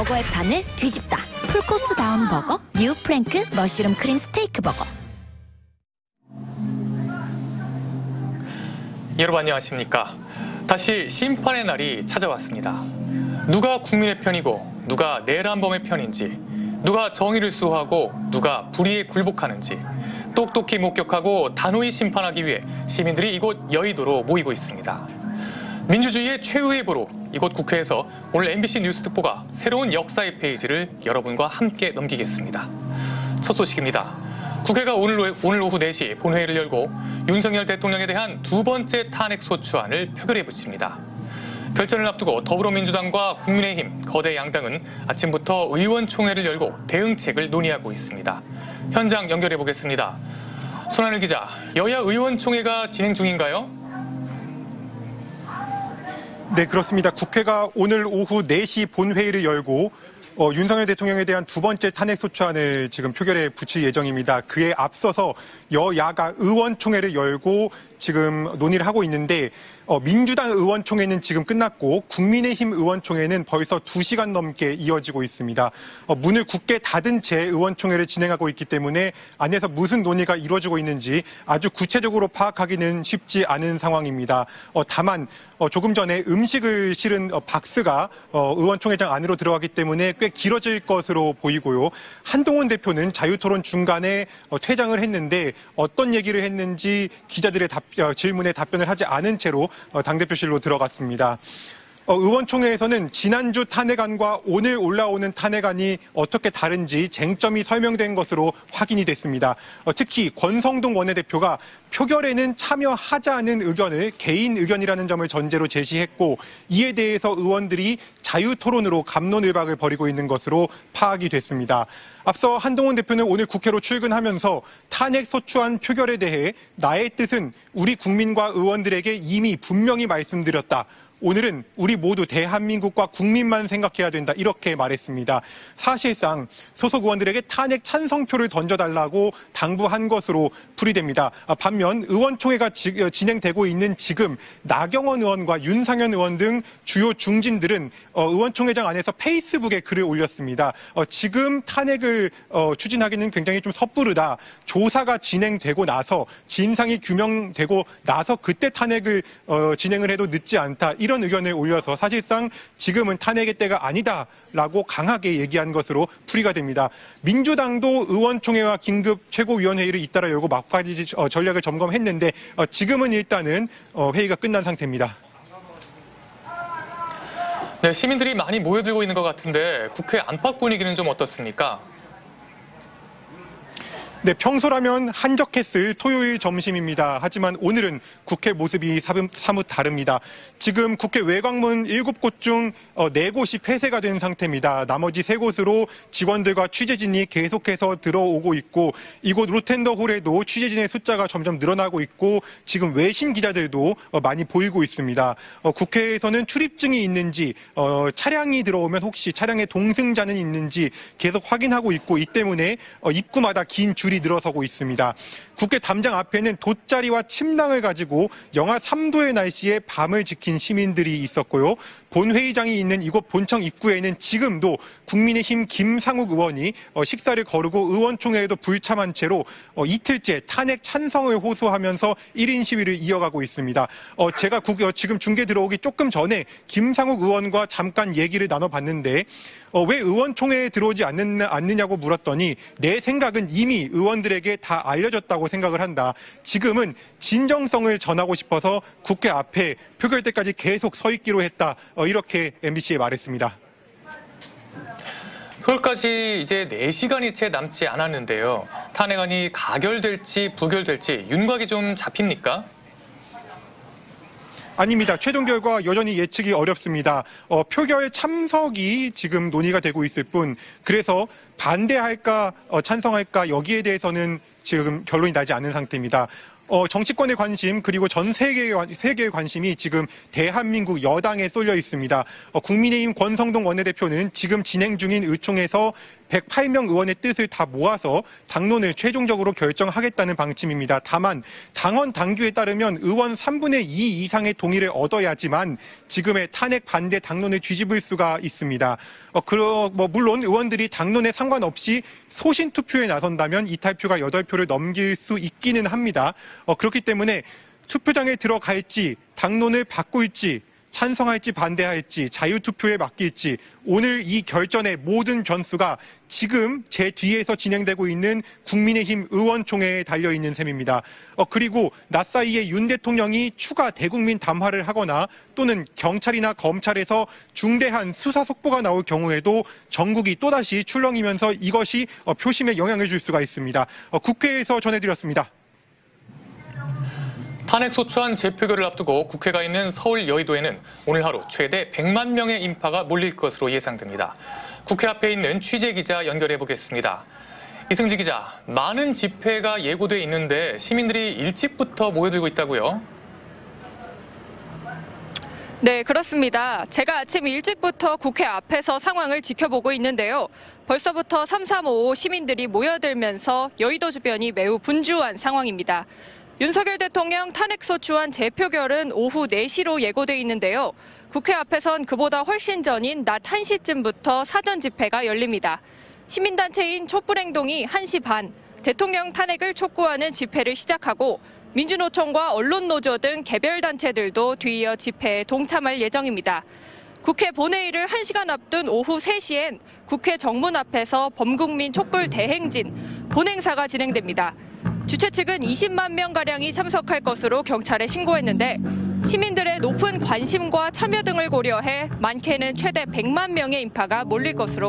버거의 판을 뒤집다. 풀코스다운 버거, 뉴 프랭크 머쉬룸 크림 스테이크 버거. 여러분 안녕하십니까? 다시 심판의 날이 찾아왔습니다. 누가 국민의 편이고 누가 내란범의 편인지, 누가 정의를 수호하고 누가 불의에 굴복하는지 똑똑히 목격하고 단호히 심판하기 위해 시민들이 이곳 여의도로 모이고 있습니다. 민주주의의 최후의 보루, 이곳 국회에서 오늘 MBC 뉴스특보가 새로운 역사의 페이지를 여러분과 함께 넘기겠습니다. 첫 소식입니다. 국회가 오늘 오후 4시 본회의를 열고 윤석열 대통령에 대한 두 번째 탄핵소추안을 표결에 붙입니다. 결전을 앞두고 더불어민주당과 국민의힘, 거대 양당은 아침부터 의원총회를 열고 대응책을 논의하고 있습니다. 현장 연결해 보겠습니다. 손하늘 기자, 여야 의원총회가 진행 중인가요? 네, 그렇습니다. 국회가 오늘 오후 4시 본회의를 열고 윤석열 대통령에 대한 두 번째 탄핵소추안을 지금 표결에 붙일 예정입니다. 그에 앞서서 여야가 의원총회를 열고 지금 논의를 하고 있는데 민주당 의원총회는 지금 끝났고 국민의힘 의원총회는 벌써 2시간 넘게 이어지고 있습니다. 문을 굳게 닫은 채 의원총회를 진행하고 있기 때문에 안에서 무슨 논의가 이루어지고 있는지 아주 구체적으로 파악하기는 쉽지 않은 상황입니다. 다만 조금 전에 음식을 실은 박스가 의원총회장 안으로 들어가기 때문에 꽤 길어질 것으로 보이고요. 한동훈 대표는 자유토론 중간에 퇴장을 했는데 어떤 얘기를 했는지 기자들의 질문에 답변을 하지 않은 채로 당대표실로 들어갔습니다. 의원총회에서는 지난주 탄핵안과 오늘 올라오는 탄핵안이 어떻게 다른지 쟁점이 설명된 것으로 확인이 됐습니다. 특히 권성동 원내대표가 표결에는 참여하자는 의견을 개인 의견이라는 점을 전제로 제시했고, 이에 대해서 의원들이 자유토론으로 갑론을박을 벌이고 있는 것으로 파악이 됐습니다. 앞서 한동훈 대표는 오늘 국회로 출근하면서 탄핵소추안 표결에 대해 나의 뜻은 우리 국민과 의원들에게 이미 분명히 말씀드렸다. 오늘은 우리 모두 대한민국과 국민만 생각해야 된다, 이렇게 말했습니다. 사실상 소속 의원들에게 탄핵 찬성표를 던져달라고 당부한 것으로 풀이됩니다. 반면 의원총회가 진행되고 있는 지금 나경원 의원과 윤상현 의원 등 주요 중진들은 의원총회장 안에서 페이스북에 글을 올렸습니다. 지금 탄핵을 추진하기는 굉장히 좀 섣부르다. 조사가 진행되고 나서 진상이 규명되고 나서 그때 탄핵을 진행을 해도 늦지 않다, 이런 의견을 올려서 사실상 지금은 탄핵의 때가 아니다라고 강하게 얘기한 것으로 풀이가 됩니다. 민주당도 의원총회와 긴급 최고위원회의를 잇따라 열고 막바지 전략을 점검했는데 지금은 일단은 회의가 끝난 상태입니다. 네, 시민들이 많이 모여들고 있는 것 같은데 국회 안팎 분위기는 좀 어떻습니까? 네, 평소라면 한적했을 토요일 점심입니다. 하지만 오늘은 국회 모습이 사뭇 다릅니다. 지금 국회 외곽문 7곳 중 4곳이 폐쇄가 된 상태입니다. 나머지 3곳으로 직원들과 취재진이 계속해서 들어오고 있고, 이곳 로텐더홀에도 취재진의 숫자가 점점 늘어나고 있고, 지금 외신 기자들도 많이 보이고 있습니다. 국회에서는 출입증이 있는지, 차량이 들어오면 혹시 차량에 동승자는 있는지 계속 확인하고 있고, 이 때문에 입구마다 긴 줄이 늘어서고 있습니다. 국회 담장 앞에는 돗자리와 침낭을 가지고 영하 3도의 날씨에 밤을 지킨 시민들이 있었고요. 본회의장이 있는 이곳 본청 입구에는 지금도 국민의힘 김상욱 의원이 식사를 거르고 의원총회에도 불참한 채로 이틀째 탄핵 찬성을 호소하면서 1인 시위를 이어가고 있습니다. 제가 지금 중계 들어오기 조금 전에 김상욱 의원과 잠깐 얘기를 나눠봤는데 왜 의원총회에 들어오지 않느냐고 물었더니 내 생각은 이미 의원들에게 다 알려졌다고 생각을 한다. 지금은 진정성을 전하고 싶어서 국회 앞에 표결 때까지 계속 서 있기로 했다. 이렇게 MBC에 말했습니다. 표결까지 이제 4시간이 채 남지 않았는데요. 탄핵안이 가결될지 부결될지 윤곽이 좀 잡힙니까? 아닙니다. 최종 결과 여전히 예측이 어렵습니다. 표결 참석이 지금 논의가 되고 있을 뿐, 그래서 반대할까 찬성할까 여기에 대해서는 지금 결론이 나지 않은 상태입니다. 정치권의 관심 그리고 전 세계의 관심이 지금 대한민국 여당에 쏠려 있습니다. 국민의힘 권성동 원내대표는 지금 진행 중인 의총에서 108명 의원의 뜻을 다 모아서 당론을 최종적으로 결정하겠다는 방침입니다. 다만 당원 당규에 따르면 의원 3분의 2 이상의 동의를 얻어야지만 지금의 탄핵 반대 당론을 뒤집을 수가 있습니다. 물론 의원들이 당론에 상관없이 소신 투표에 나선다면 이탈표가 8표를 넘길 수 있기는 합니다. 그렇기 때문에 투표장에 들어갈지 당론을 바꿀지 찬성할지 반대할지 자유투표에 맡길지 오늘 이 결전의 모든 변수가 지금 제 뒤에서 진행되고 있는 국민의힘 의원총회에 달려있는 셈입니다. 그리고 낮 사이에 윤 대통령이 추가 대국민 담화를 하거나 또는 경찰이나 검찰에서 중대한 수사 속보가 나올 경우에도 전국이 또다시 출렁이면서 이것이 표심에 영향을 줄 수가 있습니다. 국회에서 전해드렸습니다. 탄핵소추안 재표결을 앞두고 국회가 있는 서울 여의도에는 오늘 하루 최대 100만 명의 인파가 몰릴 것으로 예상됩니다. 국회 앞에 있는 취재기자 연결해 보겠습니다. 이승지 기자, 많은 집회가 예고돼 있는데 시민들이 일찍부터 모여들고 있다고요? 네, 그렇습니다. 제가 아침 일찍부터 국회 앞에서 상황을 지켜보고 있는데요. 벌써부터 3.355 시민들이 모여들면서 여의도 주변이 매우 분주한 상황입니다. 윤석열 대통령 탄핵소추안 재표결은 오후 4시로 예고돼 있는데요. 국회 앞에선 그보다 훨씬 전인 낮 1시쯤부터 사전 집회가 열립니다. 시민단체인 촛불행동이 1시 반 대통령 탄핵을 촉구하는 집회를 시작하고 민주노총과 언론노조 등 개별 단체들도 뒤이어 집회에 동참할 예정입니다. 국회 본회의를 1시간 앞둔 오후 3시엔 국회 정문 앞에서 범국민 촛불 대행진 본행사가 진행됩니다. 주최 측은 20만 명가량이 참석할 것으로 경찰에 신고했는데 시민들의 높은 관심과 참여 등을 고려해 많게는 최대 100만 명의 인파가 몰릴 것으로